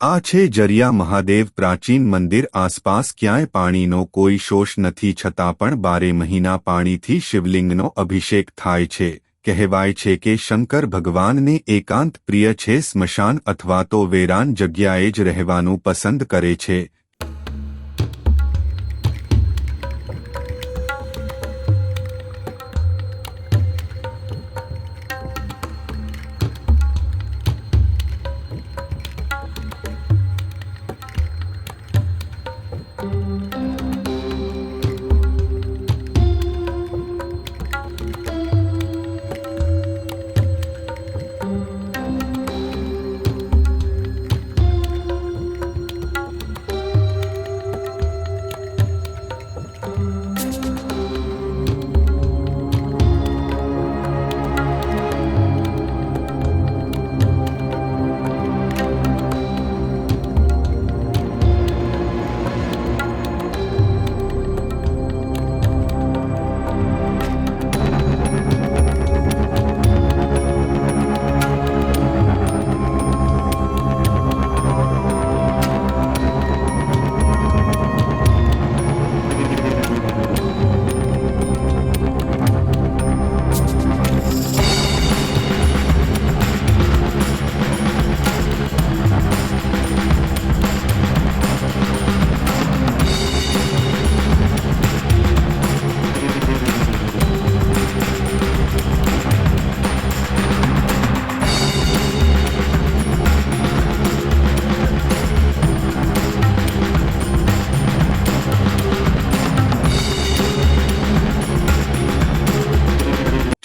આ છે જરિયા મહાદેવ પ્રાચીન મંદિર। આસપાસ ક્યાંય પાણીનો કોઈ શોષ નથી, છતાં પણ 12 મહિના પાણીથી શિવલિંગનો અભિષેક થાય છે। કહેવાય છે કે શંકર ભગવાનને એકાંત પ્રિય છે, સ્મશાન અથવા તો વેરાન જગ્યાએ જ રહેવાનું પસંદ કરે છે।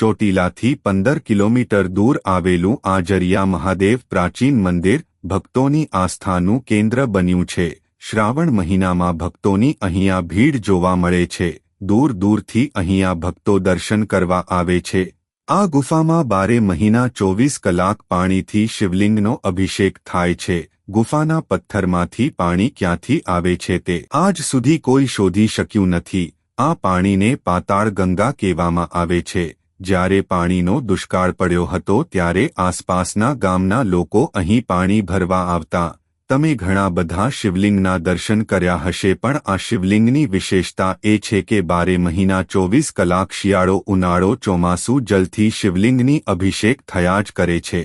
ચોટીલાથી 15 કિલોમીટર દૂર આવેલું આ જરિયા મહાદેવ પ્રાચીન મંદિર ભક્તોની આસ્થાનું કેન્દ્ર બન્યું છે। શ્રાવણ મહિનામાં ભક્તોની અહીંયા ભીડ જોવા મળે છે। દૂર દૂરથી અહીંયા ભક્તો દર્શન કરવા આવે છે। આ ગુફામાં 12 મહિના 24 કલાક પાણીથી શિવલિંગનો અભિષેક થાય છે। ગુફાના પથ્થરમાંથી પાણી ક્યાંથી આવે છે તે આજ સુધી કોઈ શોધી શક્યું નથી। આ પાણીને પાતાળ ગંગા કહેવામાં આવે છે। જ્યારે પાણીનો દુષ્કાળ પડ્યો હતો ત્યારે આસપાસના ગામના લોકો અહીં પાણી ભરવા આવતા। તમે ઘણા બધા શિવલિંગના દર્શન કર્યા હશે, પણ આ શિવલિંગની વિશેષતા એ છે કે 12 મહિના 24 કલાક શિયાળો, ઉનાળો, ચોમાસું જલથી શિવલિંગની અભિષેક થયા જ કરે છે।